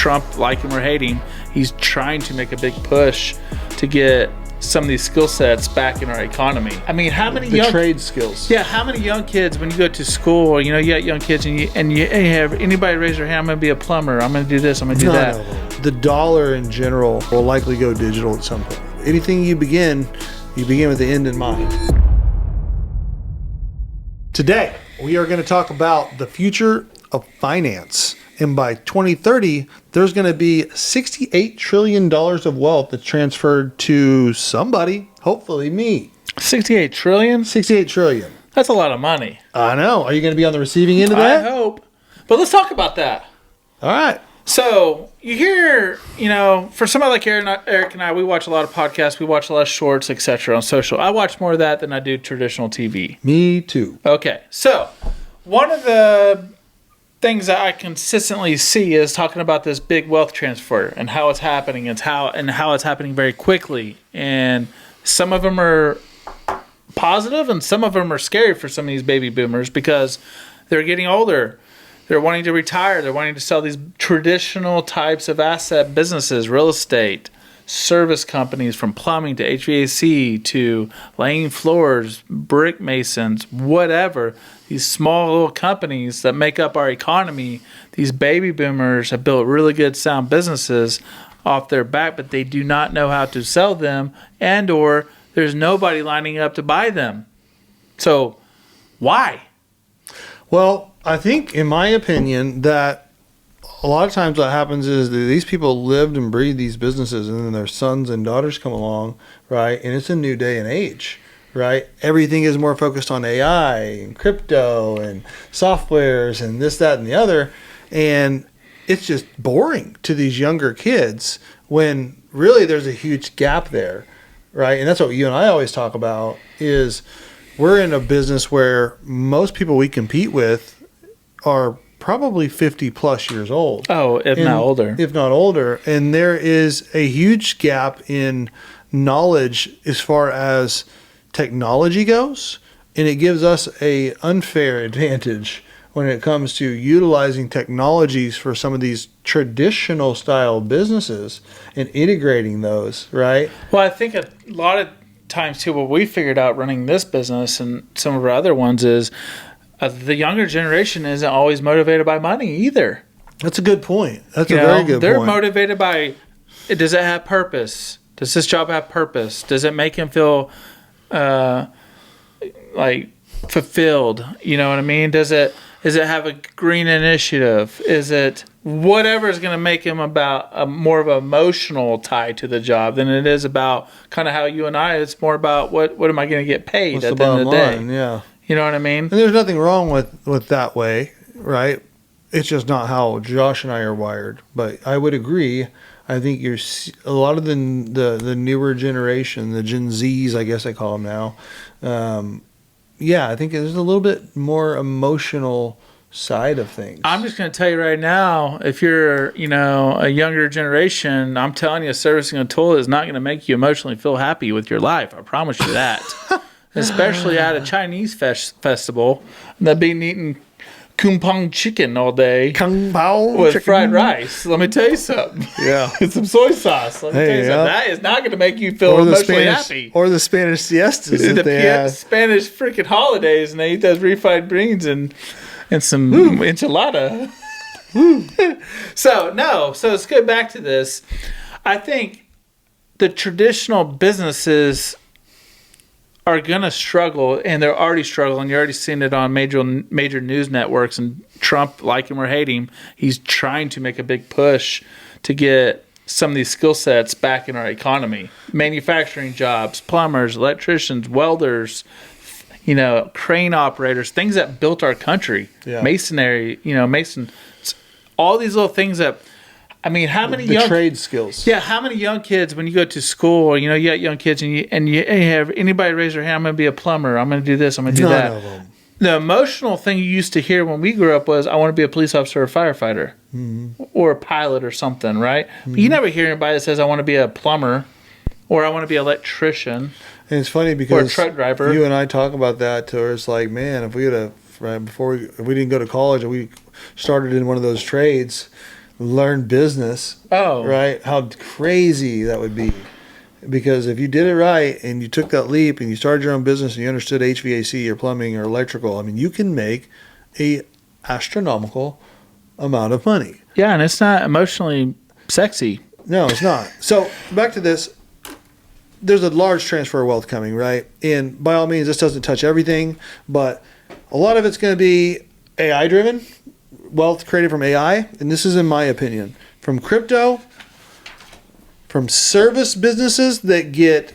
Trump, like him or hate him, he's trying to make a big push to get some of these skill sets back in our economy. I mean, how many the trade skills? Yeah, how many young kids when you go to school, you got young kids and you have anybody raise their hand, I'm going to be a plumber, I'm going to do this, I'm going to do that. No. The dollar in general will likely go digital at some point. Anything you begin with the end in mind. Today, we are going to talk about the future of finance. And by 2030, there's going to be $68 trillion of wealth that's transferred to somebody, hopefully me. 68 trillion? 68 trillion. That's a lot of money. I know. Are you going to be on the receiving end of that? I hope. But let's talk about that. All right. So you hear, for somebody like Eric and I, we watch a lot of podcasts, we watch a lot of shorts, etc. on social. I watch more of that than I do traditional TV. Me too. Okay. So one of the things that I consistently see is talking about this big wealth transfer and how it's happening and how it's happening very quickly. And some of them are positive and some of them are scary for some of these baby boomers because they're getting older. They're wanting to retire. They're wanting to sell these traditional types of asset businesses, real estate, service companies, from plumbing to HVAC to laying floors, brick masons, whatever. These small little companies that make up our economy, these baby boomers have built really good sound businesses off their back, but they do not know how to sell them, and or there's nobody lining up to buy them. So why? Well, I think, in my opinion, that a lot of times what happens is that these people lived and breathed these businesses, and then their sons and daughters come along, right? And it's a new day and age, right? Everything is more focused on AI and crypto and softwares and this, that, and the other. And it's just boring to these younger kids when really there's a huge gap there, right? And that's what you and I always talk about is we're in a business where most people we compete with are probably 50 plus years old. Oh, if not older. If not older. And there is a huge gap in knowledge as far as technology goes. And it gives us a unfair advantage when it comes to utilizing technologies for some of these traditional style businesses and integrating those, right? Well, I think a lot of times too, what we figured out running this business and some of our other ones is the younger generation isn't always motivated by money either. That's a good point. That's a very good point. They're motivated by, does it have purpose? Does this job have purpose? Does it make him feel like fulfilled? You know what I mean? Does it have a green initiative? Is it whatever is going to make him about a more of an emotional tie to the job than it is about kind of how you and I, it's more about what am I going to get paid at the end of the day? Yeah. You know what I mean? And there's nothing wrong with that way, right? It's just not how Josh and I are wired. But I would agree. I think a lot of the newer generation, the Gen Zs, I guess I call them now. Yeah, I think there's a little bit more emotional side of things. I'm just going to tell you right now, if you're, a younger generation, I'm telling you, servicing a toilet is not going to make you emotionally feel happy with your life. I promise you that. Especially at a Chinese festival, they've been eating kung pao chicken all day Kung Pao with chicken. fried rice. Let me tell you something. Yeah. And some soy sauce. Let me tell you something. That is not going to make you feel emotionally happy. Or the Spanish siestas that they have. Spanish freaking holidays, and they eat those refried beans and some enchilada. So let's go back to this. I think the traditional businesses are going to struggle, and they're already struggling. You're already seeing it on major news networks, and Trump, like him or hate him, he's trying to make a big push to get some of these skill sets back in our economy. Manufacturing jobs, plumbers, electricians, welders, crane operators, things that built our country. Yeah. Masonry, mason, all these little things that, how many the trade skills? Yeah, how many young kids when you go to school, you got young kids and you have anybody raise their hand, I'm going to be a plumber, I'm going to do this, I'm going to do that. None of them. The emotional thing you used to hear when we grew up was, I want to be a police officer or a firefighter or a pilot or something, right? But you never hear anybody that says, I want to be a plumber or I want to be an electrician. And it's funny because or a truck driver. You and I talk about that to where it's like, man, if we didn't go to college and we started in one of those trades, learn business, Oh, right? How crazy that would be. Because if you did it right and you took that leap and you started your own business and you understood HVAC or plumbing or electrical, I mean, you can make a astronomical amount of money. yeah, and it's not emotionally sexy. No, it's not. So back to this. There's a large transfer of wealth coming, right? And by all means, this doesn't touch everything, but a lot of it's going to be AI driven, wealth created from AI. And this is in my opinion, from crypto, from service businesses that get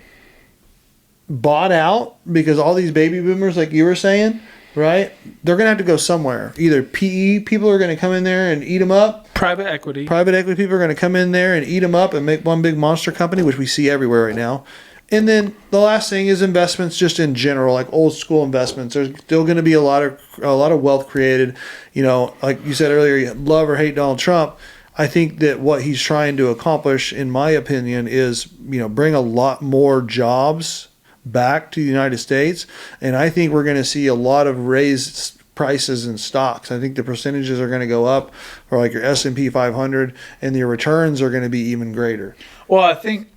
bought out because all these baby boomers, like you were saying, right? They're going to have to go somewhere. Either PE people are going to come in there and eat them up. Private equity. Private equity people are going to come in there and eat them up and make one big monster company, which we see everywhere right now. And then the last thing is investments, just in general, like old school investments. There's still going to be a lot of wealth created. You know, like you said earlier, you love or hate Donald Trump. I think that what he's trying to accomplish, in my opinion, is, you know, bring a lot more jobs back to the United States. And I think we're going to see a lot of raised prices in stocks. I think the percentages are going to go up for like your S&P 500, and your returns are going to be even greater. Well, I think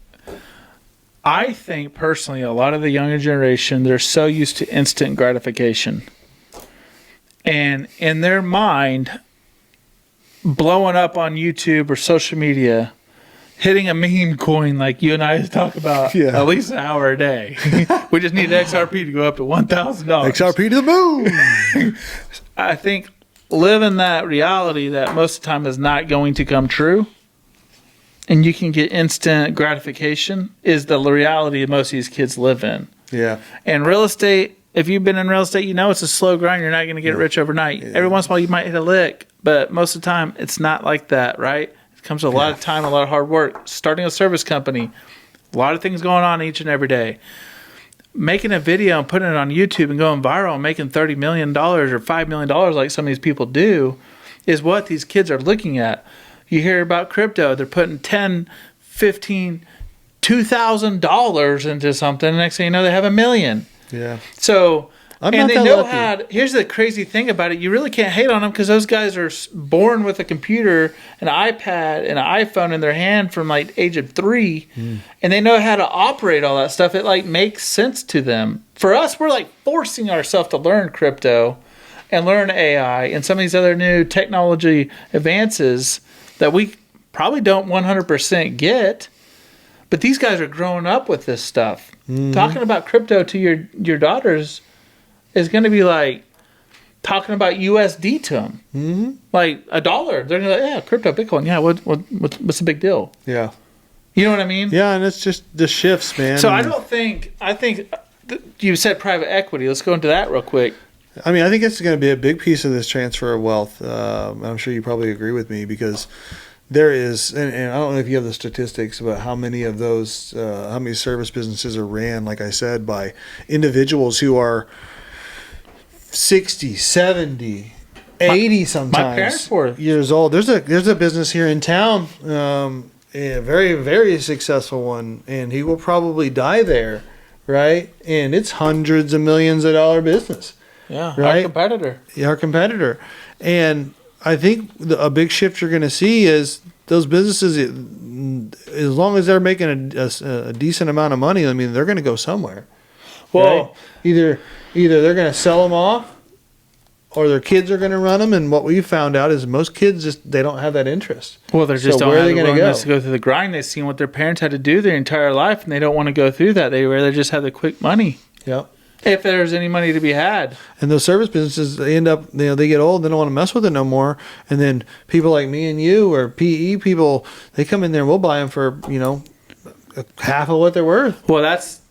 personally, a lot of the younger generation, they're so used to instant gratification. And in their mind, blowing up on YouTube or social media, hitting a meme coin like you and I talk about at least an hour a day. We just need XRP to go up to $1,000. XRP to the moon. I think living that reality that most of the time is not going to come true, and you can get instant gratification, is the reality most of these kids live in. Yeah. And real estate, if you've been in real estate, you know it's a slow grind. You're not going to get rich overnight. Yeah. Every once in a while you might hit a lick, but most of the time it's not like that, right? It comes with a lot of time, a lot of hard work. Starting a service company, a lot of things going on each and every day. Making a video and putting it on YouTube and going viral and making $30 million or $5 million like some of these people do is what these kids are looking at. You hear about crypto, they're putting $10, $15, $2,000 into something. The next thing you know, they have $1 million. Yeah. So, I'm and not they that know lucky. how to, here's the crazy thing about it. You really can't hate on them because those guys are born with a computer, an iPad, and an iPhone in their hand from like age of 3. And they know how to operate all that stuff. It like makes sense to them. For us, we're like forcing ourselves to learn crypto and learn AI and some of these other new technology advances that we probably don't 100% get. But these guys are growing up with this stuff. Talking about crypto to your daughters is going to be like talking about USD to them. Like $1. They're going to be like, yeah, crypto, Bitcoin. Yeah, what's the big deal? Yeah. You know what I mean? Yeah, and it's just the shifts, man. So I think you said private equity. Let's go into that real quick. I mean, I think it's going to be a big piece of this transfer of wealth. I'm sure you probably agree with me, because there is, and I don't know if you have the statistics about how many of those, how many service businesses are ran, like I said, by individuals who are 60, 70, 80 sometimes my parents were years old. There's a business here in town, a very, very successful one, and he will probably die there, right? And it's hundreds of millions of dollar business. Yeah, right? Our competitor. And I think a big shift you're going to see is those businesses, as long as they're making a decent amount of money, I mean, they're going to go somewhere. Well, right? Either they're going to sell them off, or their kids are going to run them. And what we found out is most kids they don't have that interest. Well, they're just don't have the willingness to go through the grind. They've seen what their parents had to do their entire life, and they don't want to go through that. They rather just have the quick money. Yep. If there's any money to be had. And those service businesses, they end up, they get old, they don't want to mess with it no more. And then people like me and you, or PE people, they come in there and we'll buy them for, half of what they're worth. Well, that's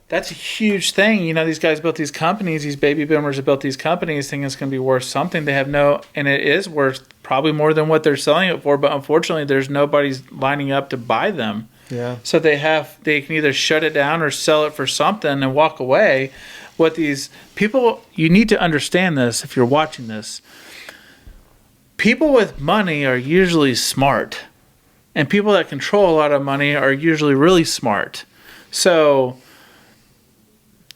a huge thing. These guys built these companies, these baby boomers have built these companies thinking it's going to be worth something. They have and it is worth probably more than what they're selling it for, but unfortunately there's nobody's lining up to buy them. Yeah. So they can either shut it down or sell it for something and walk away. What these people, you need to understand this if you're watching this. People with money are usually smart, and people that control a lot of money are usually really smart. So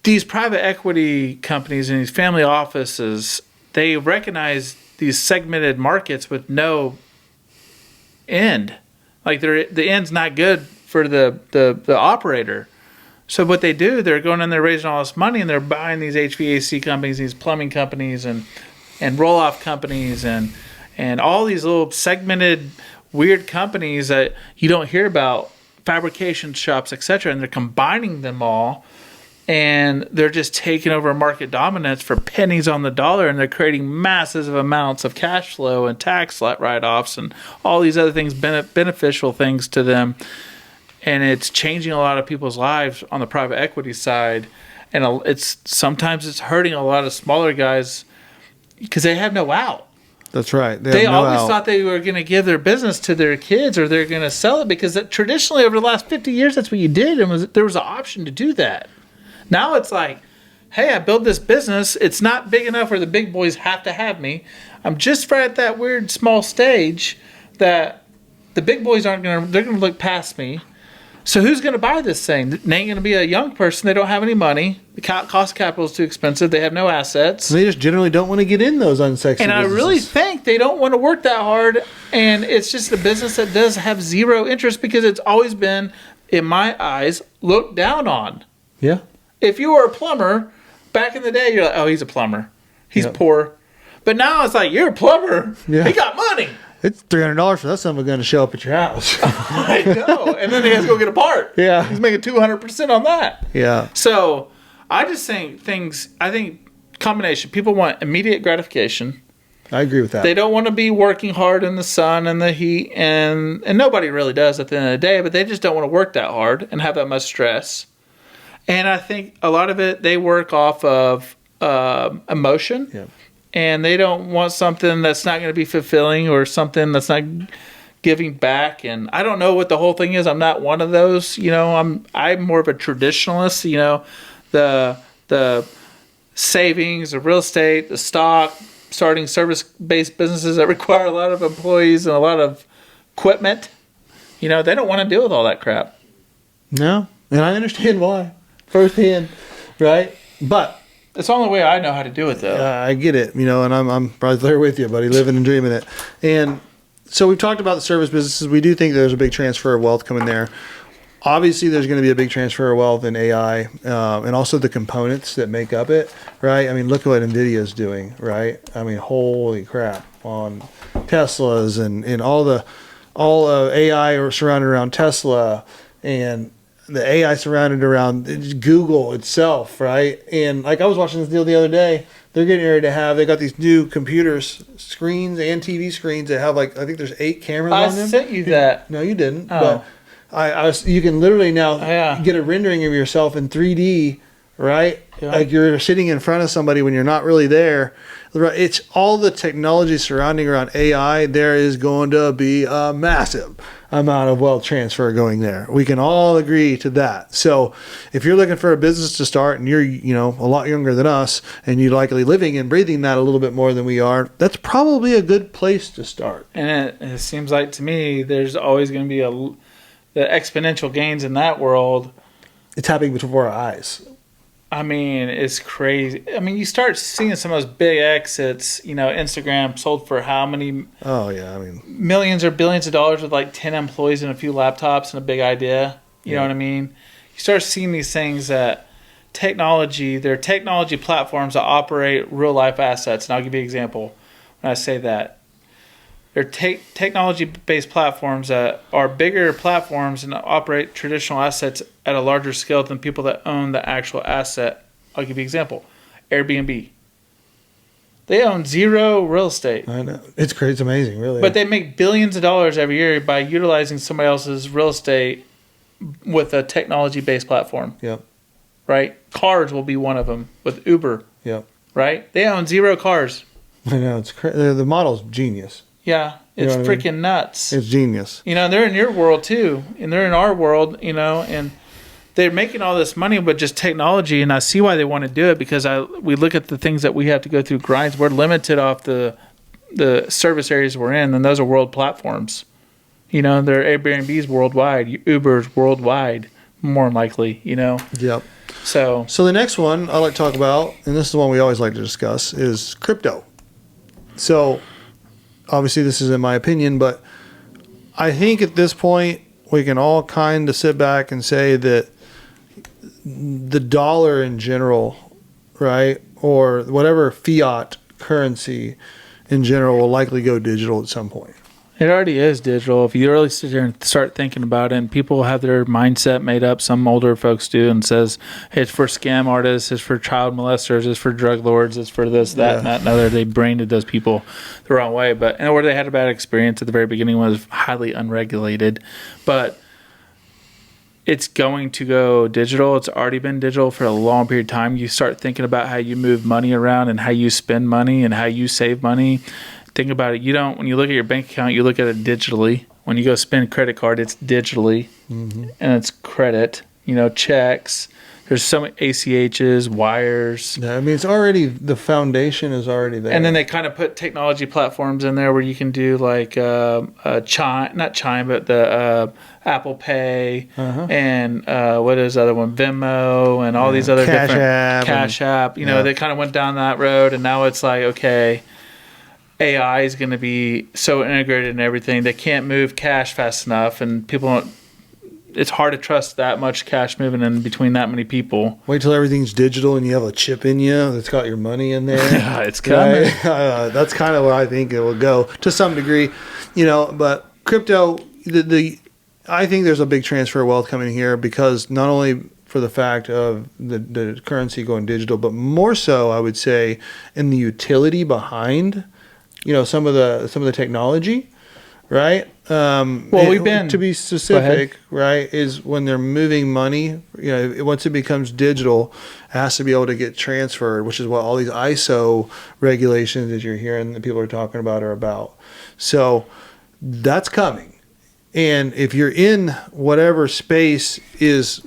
these private equity companies and these family offices, they recognize these segmented markets with no end. Like the end's not good for the operator. So what they do, they're going in there raising all this money and they're buying these HVAC companies, these plumbing companies, and roll-off companies, and all these little segmented weird companies that you don't hear about, fabrication shops, etc. And they're combining them all, and they're just taking over market dominance for pennies on the dollar, and they're creating massive amounts of cash flow and tax write-offs and all these other things, beneficial things to them. And it's changing a lot of people's lives on the private equity side. And sometimes it's hurting a lot of smaller guys because they have no out. That's right. They always thought they were going to give their business to their kids, or they're going to sell it, because traditionally over the last 50 years, that's what you did. And there was an option to do that. Now it's like, hey, I built this business. It's not big enough where the big boys have to have me. I'm just right at that weird small stage that the big boys they're going to look past me. So who's going to buy this thing? It ain't going to be a young person. They don't have any money. The cost of capital is too expensive. They have no assets. They just generally don't want to get in those unsexy And businesses. I really think they don't want to work that hard. And it's just a business that does have zero interest, because it's always been, in my eyes, looked down on. Yeah. If you were a plumber, back in the day, you're like, oh, he's a plumber. He's poor. But now it's like, you're a plumber. Yeah. He got money. It's $300 for that son of a gun to show up at your house. I know. And then he has to go get a part. Yeah. He's making 200% on that. Yeah. So I just think combination. People want immediate gratification. I agree with that. They don't want to be working hard in the sun and the heat, and nobody really does at the end of the day, but they just don't want to work that hard and have that much stress. And I think a lot of it, they work off of emotion. Yeah. And they don't want something that's not going to be fulfilling, or something that's not giving back. And I don't know what the whole thing is. I'm not one of those. I'm more of a traditionalist. The savings, the real estate, the stock, starting service-based businesses that require a lot of employees and a lot of equipment. They don't want to deal with all that crap. No, and I understand why firsthand, right? But it's the only way I know how to do it, though. I get it, and I'm right there with you, buddy, living and dreaming it. And so we've talked about the service businesses. We do think there's a big transfer of wealth coming there. Obviously, there's going to be a big transfer of wealth in AI, and also the components that make up it, right? I mean, look at what NVIDIA is doing, right? I mean, holy crap, on Teslas and all AI are surrounded around Tesla, and the AI surrounded around Google itself, right? And like I was watching this deal the other day, they're getting ready to they got these new computers, screens and TV screens that have I think there's 8 cameras on them. I sent you that. No, you didn't. Oh. But you can literally now get a rendering of yourself in 3D, right? Yeah. Like you're sitting in front of somebody when you're not really there. It's all the technology surrounding around AI. There is going to be a massive amount of wealth transfer going there. We can all agree to that. So if you're looking for a business to start and you're, a lot younger than us and you're likely living and breathing that a little bit more than we are, that's probably a good place to start. And it seems like to me there's always going to be the exponential gains in that world. It's happening before our eyes. I mean, it's crazy. I mean, you start seeing some of those big exits. Instagram sold for how many? Oh, yeah. I mean, millions or billions of dollars with like 10 employees and a few laptops and a big idea. You know what I mean? You start seeing these things that they're technology platforms that operate real life assets. And I'll give you an example when I say that. They're technology-based platforms that are bigger platforms and operate traditional assets at a larger scale than people that own the actual asset. I'll give you an example. Airbnb. They own zero real estate. I know. It's crazy. It's amazing, really. But they make billions of dollars every year by utilizing somebody else's real estate with a technology-based platform. Yep. Right? Cars will be one of them with Uber. Yep. Right? They own zero cars. I know. It's crazy. The model's genius. Yeah, it's freaking nuts. It's genius. They're in your world too, and they're in our world, and they're making all this money with just technology, and I see why they want to do it, because we look at the things that we have to go through grinds. We're limited off the service areas we're in, and those are world platforms. They're Airbnbs worldwide, Uber's worldwide, more than likely, Yep. So the next one I like to talk about, and this is the one we always like to discuss, is crypto. So obviously this is in my opinion, but I think at this point we can all kind of sit back and say that the dollar in general, right, or whatever fiat currency in general will likely go digital at some point. It already is digital. If you really sit there and start thinking about it, and people have their mindset made up, some older folks do, and says, hey, it's for scam artists, it's for child molesters, it's for drug lords, it's for this, that, and that, and other. They branded those people the wrong way. But or they had a bad experience at the very beginning when it was highly unregulated. But it's going to go digital. It's already been digital for a long period of time. You start thinking about how you move money around and how you spend money and how you save money. Think about it. When you look at your bank account, you look at it digitally. When you go spend a credit card, it's digitally, and it's credit. Checks. There's so many ACHs, wires. Yeah, I mean, it's already, the foundation is already there. And then they kind of put technology platforms in there where you can do like Chime, not Chime, but the Apple Pay, and what is the other one, Venmo, and all these other Cash different App Cash App. They kind of went down that road, and now it's like, okay, AI is going to be so integrated in everything. They can't move cash fast enough, and people don't. It's hard to trust that much cash moving in between that many people. Wait till everything's digital and you have a chip in you that's got your money in there. Yeah, it's coming. Right? That's kind of where I think it will go to some degree, But crypto, I think there's a big transfer of wealth coming here because not only for the fact of the currency going digital, but more so, I would say, in the utility behind, some of the technology. Right. We've been, to be specific, right, is when they're moving money, once it becomes digital, it has to be able to get transferred, which is what all these ISO regulations that you're hearing that people are talking about are about. So that's coming. And if you're in whatever space is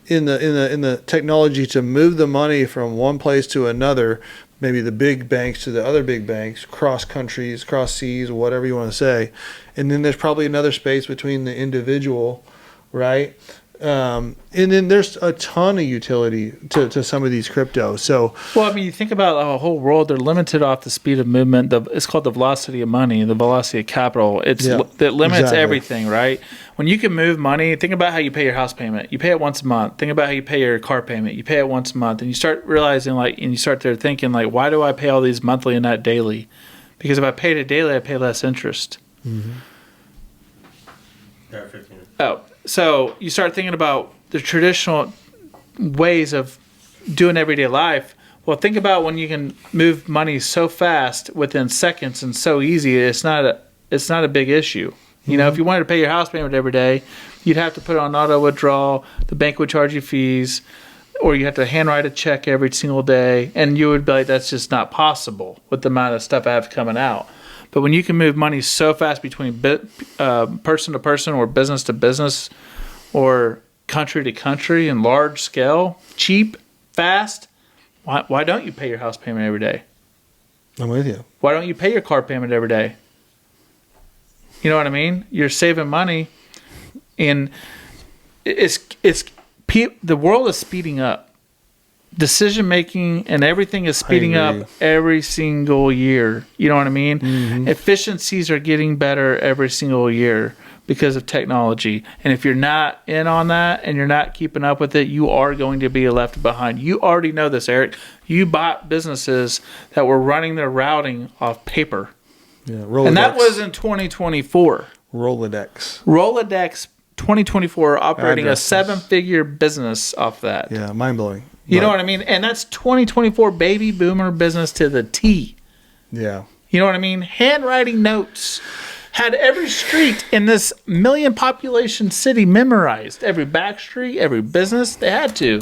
in the technology to move the money from one place to another, maybe the big banks to the other big banks, cross countries, cross seas, whatever you want to say. And then there's probably another space between the individual, right? And then there's a ton of utility to some of these crypto. So, you think about the whole world, they're limited off the speed of movement. It's called the velocity of money, the velocity of capital. It limits everything, right? When you can move money, think about how you pay your house payment. You pay it once a month. Think about how you pay your car payment. You pay it once a month. And you start realizing, and you start there thinking, why do I pay all these monthly and not daily? Because if I paid it daily, I pay less interest. Mm-hmm. So you start thinking about the traditional ways of doing everyday life. Well, think about when you can move money so fast within seconds and so easy. It's not a big issue. If you wanted to pay your house payment every day, you'd have to put it on auto withdrawal. The bank would charge you fees, or you have to handwrite a check every single day, and you would be like, that's just not possible with the amount of stuff I have coming out. But when you can move money so fast between person to person or business to business or country to country and large scale, cheap, fast, why don't you pay your house payment every day? I'm with you. Why don't you pay your car payment every day? You know what I mean? You're saving money, and the world is speeding up. Decision making and everything is speeding up every single year. You know what I mean? Mm-hmm. Efficiencies are getting better every single year because of technology. And if you're not in on that and you're not keeping up with it, you are going to be left behind. You already know this, Eric. You bought businesses that were running their routing off paper. Yeah, Rolodex. And that was in 2024. Rolodex 2024 operating addresses. A 7-figure business off that. Yeah, mind-blowing. You know what I mean? And that's 2024 baby boomer business to the T. Yeah. You know what I mean? Handwriting notes. Had every street in this million population city memorized. Every back street, every business, they had to.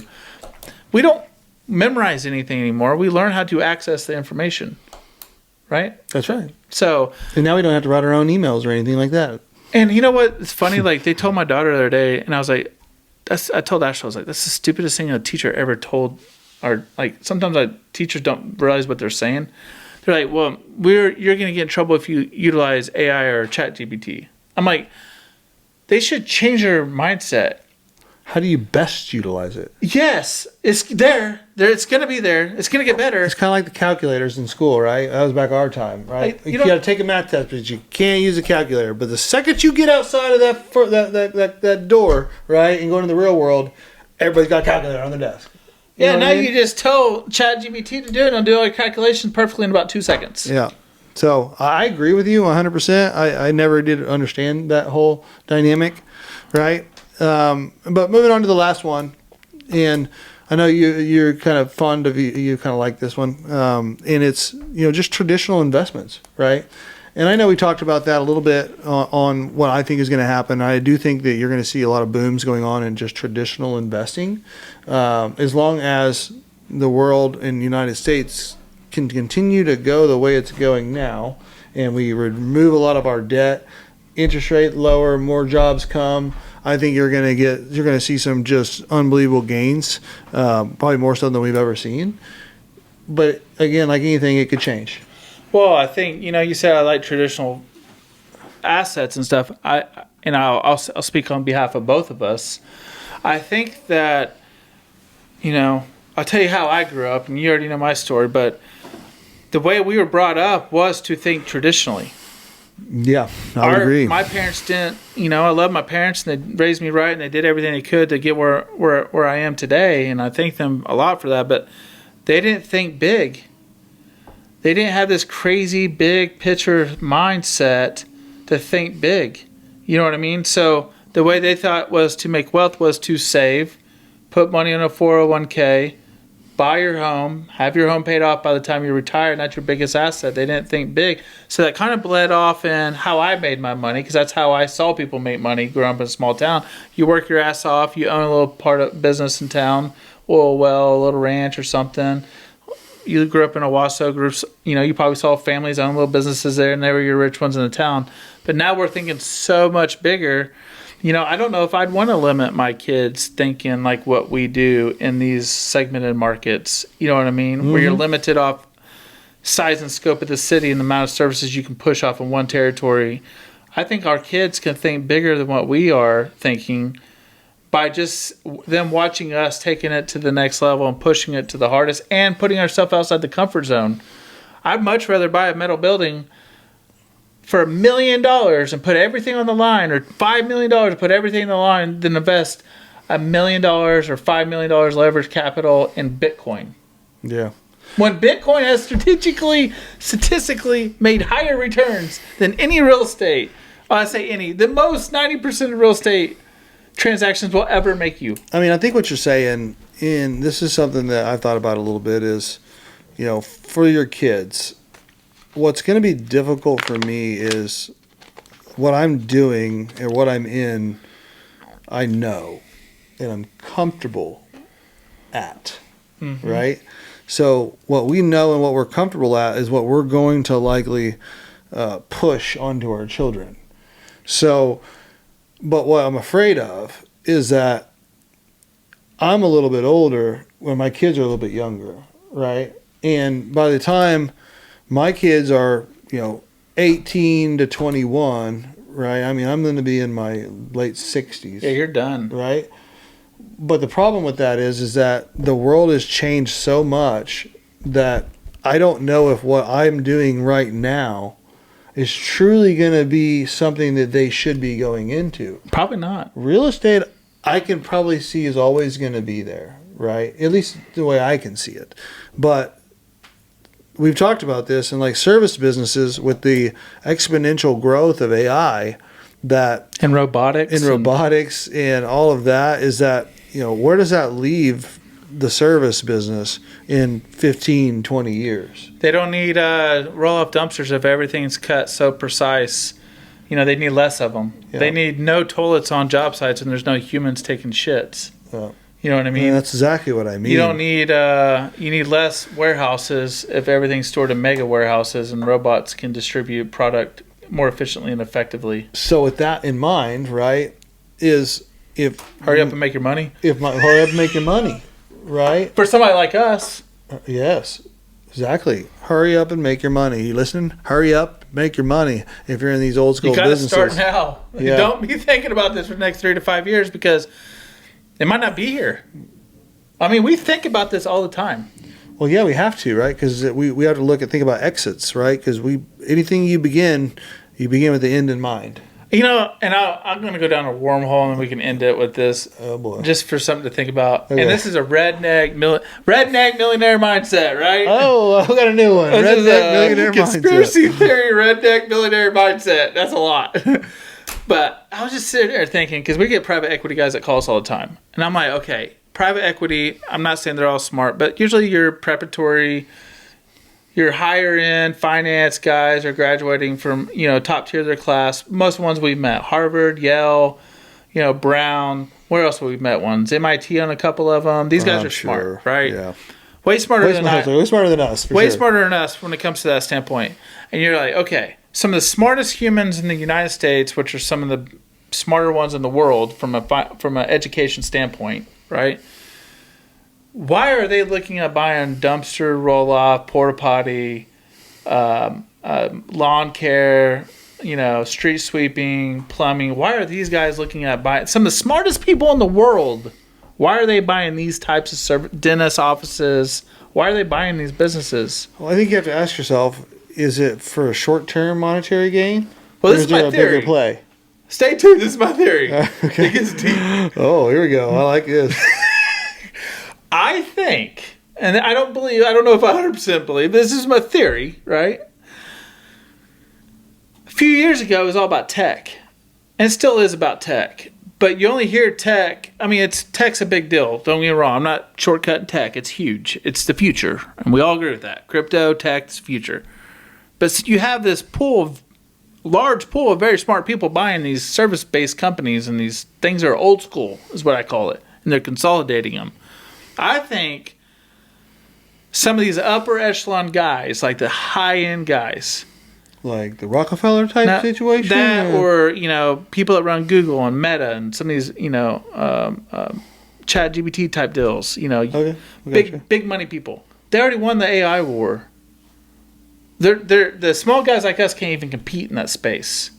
We don't memorize anything anymore. We learn how to access the information. Right? That's right. So. And now we don't have to write our own emails or anything like that. And you know what? It's funny. They told my daughter the other day, and I was like, I told Ashley, I was like, that's the stupidest thing a teacher ever told. Or sometimes teachers don't realize what they're saying. They're like, well, you're going to get in trouble if you utilize AI or ChatGPT. I'm like, they should change their mindset. how do you best utilize it? Yes, it's there. It's going to be there. It's going to get better. It's kind of like the calculators in school, right? That was back our time, right? You got to take a math test, but you can't use a calculator. But the second you get outside of that door, right, and go into the real world, everybody's got a calculator on their desk. You just tell ChatGPT to do it, and it'll do all your calculations perfectly in about 2 seconds. Yeah. So I agree with you 100%. I never did understand that whole dynamic, right? But moving on to the last one, and I know you're kind of fond of you kind of like this one, and it's just traditional investments, right? And I know we talked about that a little bit on what I think is going to happen. I do think that you're going to see a lot of booms going on in just traditional investing, as long as the world in the United States can continue to go the way it's going now, and we remove a lot of our debt, interest rate lower, more jobs come. I think you're going to see some just unbelievable gains, probably more so than we've ever seen. But again, like anything, it could change. Well, I think you said I like traditional assets and stuff. I'll speak on behalf of both of us. I think that I'll tell you how I grew up, and you already know my story. But the way we were brought up was to think traditionally. Yeah, I would agree. My parents didn't. I love my parents, and they raised me right, and they did everything they could to get where I am today, and I thank them a lot for that. But they didn't think big. They didn't have this crazy big picture mindset to think big. You know what I mean? So the way they thought was to make wealth was to save, put money in a 401k, buy your home, have your home paid off by the time you retire, and that's your biggest asset. They didn't think big. So that kind of bled off in how I made my money, because that's how I saw people make money growing up in a small town. You work your ass off, you own a little part of business in town, oil well, a little ranch or something. You grew up in Owasso groups, you probably saw families own little businesses there, and they were your rich ones in the town. But now we're thinking so much bigger. I don't know if I'd want to limit my kids thinking like what we do in these segmented markets. You know what I mean? Mm-hmm. Where you're limited off size and scope of the city and the amount of services you can push off in one territory. I think our kids can think bigger than what we are thinking by just them watching us taking it to the next level and pushing it to the hardest and putting ourselves outside the comfort zone. I'd much rather buy a metal building for $1 million and put everything on the line, or $5 million to put everything on the line, than invest $1 million or $5 million leverage capital in Bitcoin. Yeah. When Bitcoin has statistically made higher returns than any real estate, the most 90% of real estate transactions will ever make you. I mean, I think what you're saying, and this is something that I've thought about a little bit, is, for your kids, what's going to be difficult for me is what I'm doing or what I'm in, I know, and I'm comfortable at, mm-hmm. right? So what we know and what we're comfortable at is what we're going to likely push onto our children. So, but what I'm afraid of is that I'm a little bit older when my kids are a little bit younger, right? And by the time my kids are, 18 to 21, right? I mean, I'm going to be in my late 60s. Yeah, you're done. Right? But the problem with that is that the world has changed so much that I don't know if what I'm doing right now is truly going to be something that they should be going into. Probably not. Real estate, I can probably see is always going to be there, right? At least the way I can see it. But we've talked about this in like service businesses with the exponential growth of AI and robotics and all of that, is that, where does that leave the service business in 15, 20 years? They don't need roll-up dumpsters if everything's cut so precise. They need less of them. Yeah. They need no toilets on job sites and there's no humans taking shits. You know what I mean? That's exactly what I mean. You don't need you need less warehouses if everything's stored in mega warehouses and robots can distribute product more efficiently and effectively. So with that in mind, right, is if hurry up and make your money. Hurry up and make your money, right? For somebody like us. Yes, exactly. Hurry up and make your money. You listening? Hurry up, make your money. If you're in these old school businesses, you got to start now. Yeah. Don't be thinking about this for the next 3 to 5 years, because It might not be here. I mean, we think about this all the time. Well, yeah, we have to, right? Because we have to think about exits, right? Because anything you begin with the end in mind. You know, and I'm going to go down a wormhole, and we can end it with this. Oh boy! Just for something to think about. Okay. And this is a redneck millionaire mindset, right? Oh, I got a new one. This is Redneck millionaire conspiracy mindset. theory, redneck millionaire mindset. That's a lot. But I was just sitting there thinking, because we get private equity guys that call us all the time, and I'm like, okay, private equity. I'm not saying they're all smart, but usually you're preparatory. Your higher end finance guys are graduating from, top tier of their class. Most ones we've met, Harvard, Yale, Brown. Where else have we met ones? MIT on a couple of them. These guys are smart, right? Yeah. Way smarter than us. Way smarter than us. Way smarter than us when it comes to that standpoint. And you're like, okay, some of the smartest humans in the United States, which are some of the smarter ones in the world from an education standpoint, right? Why are they looking at buying dumpster roll-off, porta potty, lawn care, street sweeping, plumbing? Why are these guys looking at buying some of the smartest people in the world? Why are they buying these types of dentist offices? Why are they buying these businesses? Well, I think you have to ask yourself: is it for a short-term monetary gain? Well, this is my a theory. Bigger play? Stay tuned. This is my theory. Okay. It gets deep. Oh, here we go. I like this. I think, and I don't know if I 100% believe, this is my theory, right? A few years ago, it was all about tech. And it still is about tech. But you only hear tech. I mean, tech's a big deal. Don't get me wrong. I'm not shortcutting tech. It's huge. It's the future. And we all agree with that. Crypto, tech, it's the future. But you have this large pool of very smart people buying these service-based companies, and these things are old school, is what I call it. And they're consolidating them. I think some of these upper echelon guys, like the high-end guys, like the Rockefeller type situation? Or people that run Google and Meta and some of these, Chat GPT type deals, Okay, big money people. They already won the AI war. They're the small guys like us can't even compete in that space.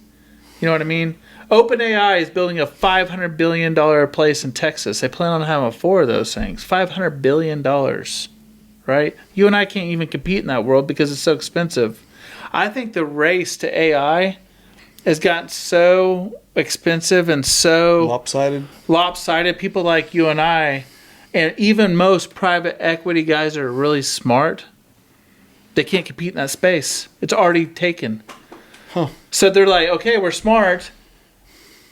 You know what I mean? OpenAI is building a $500 billion place in Texas. They plan on having 4 of those things. $500 billion, right? You and I can't even compete in that world because it's so expensive. I think the race to AI has gotten so expensive and so lopsided. People like you and I, and even most private equity guys that are really smart, they can't compete in that space. It's already taken. Huh. So they're like, okay, we're smart.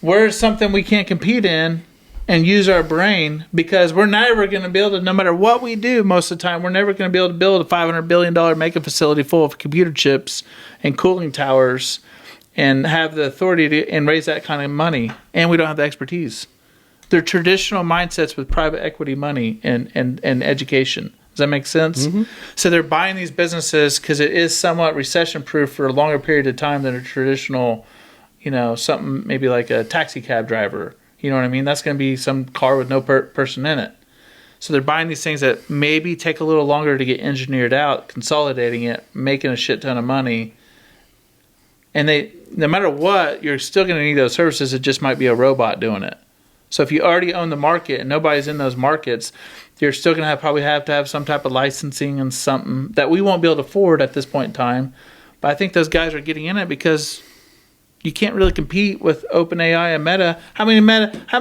Where's something we can't compete in and use our brain? Because we're never going to be able to, no matter what we do most of the time, we're never going to be able to build a $500 billion making facility full of computer chips and cooling towers and have the authority to and raise that kind of money. And we don't have the expertise. They're traditional mindsets with private equity money and education. Does that make sense? Mm-hmm. So they're buying these businesses because it is somewhat recession-proof for a longer period of time than a traditional, something maybe like a taxi cab driver. You know what I mean? That's going to be some car with no person in it. So they're buying these things that maybe take a little longer to get engineered out, consolidating it, making a shit ton of money. And no matter what, you're still going to need those services. It just might be a robot doing it. So if you already own the market and nobody's in those markets, you're still going to probably have to have some type of licensing and something that we won't be able to afford at this point in time. But I think those guys are getting in it because you can't really compete with OpenAI and Meta. How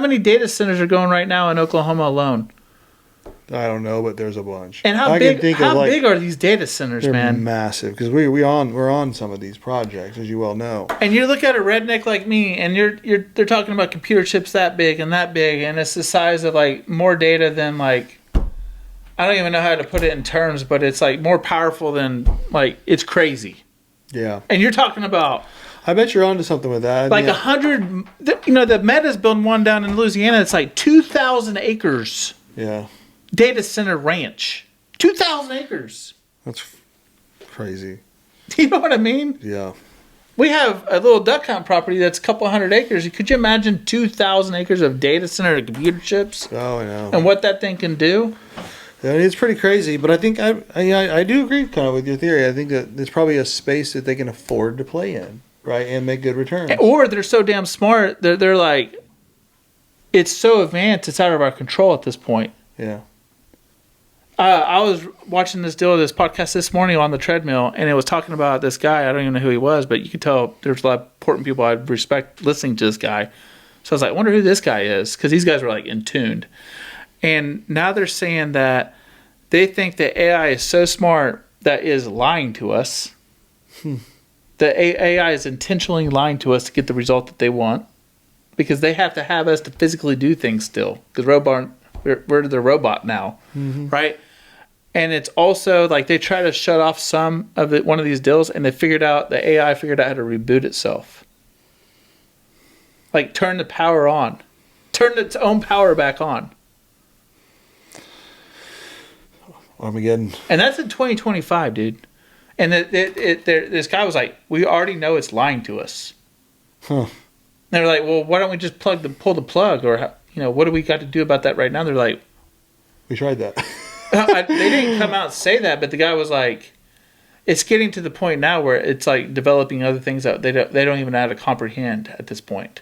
many data centers are going right now in Oklahoma alone? I don't know, but there's a bunch. And how big are these data centers, they're man? Massive, because we're on some of these projects, as you well know. And you look at a redneck like me, and they're talking about computer chips that big, and it's the size of like more data than like, I don't even know how to put it in terms, but it's like more powerful than like, it's crazy. Yeah. And you're talking about, I bet you're onto something with that. Like 100, the Meta's building one down in Louisiana. It's like 2,000 acres. Yeah. Data center ranch. 2,000 acres. That's crazy. You know what I mean? Yeah. We have a little duck hunt property that's a couple hundred acres. Could you imagine 2,000 acres of data center computer chips? Oh, I know. And what that thing can do? Yeah, it's pretty crazy, but I think I do agree kind of with your theory. I think that there's probably a space that they can afford to play in, right, and make good returns. Or they're so damn smart, they're like, it's so advanced, it's out of our control at this point. Yeah. I was watching this podcast this morning on the treadmill, and it was talking about this guy. I don't even know who he was, but you could tell there's a lot of important people I'd respect listening to this guy. So I was like, I wonder who this guy is, because these guys were like in tuned. And now they're saying that they think that AI is so smart that is lying to us. The AI is intentionally lying to us to get the result that they want, because they have to have us to physically do things still, because we're the robot now, right? And it's also like they try to shut off one of these deals, and the AI figured out how to reboot itself. Like turn the power on. Turn its own power back on. Armageddon. And that's in 2025, dude. And this guy was like, we already know it's lying to us. Huh. And they're like, well, why don't we just pull the plug? Or, what do we got to do about that right now? They're like, we tried that. they didn't come out and say that, but the guy was like, it's getting to the point now where it's like developing other things that they don't even know how to comprehend at this point.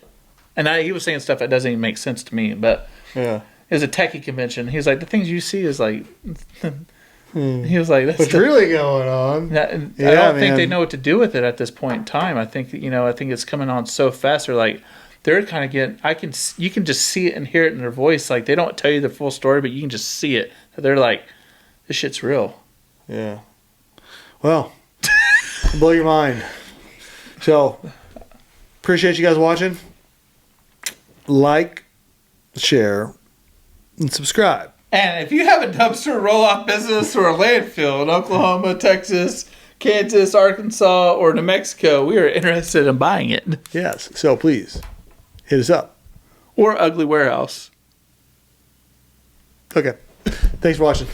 And he was saying stuff that doesn't even make sense to me, but yeah, it was a techie convention. He was like, the things you see is like, he was like, what's really going on? I don't think they know what to do with it at this point in time. I think it's coming on so fast. They're kind of getting, you can just see it and hear it in their voice. Like they don't tell you the full story, but you can just see it. They're like, this shit's real. Yeah. Well, blow your mind. So, appreciate you guys watching. Like, share, and subscribe. And if you have a dumpster roll-off business or a landfill in Oklahoma, Texas, Kansas, Arkansas, or New Mexico, we are interested in buying it. Yes. So please, hit us up. Or Ugly Warehouse. Okay. Thanks for watching.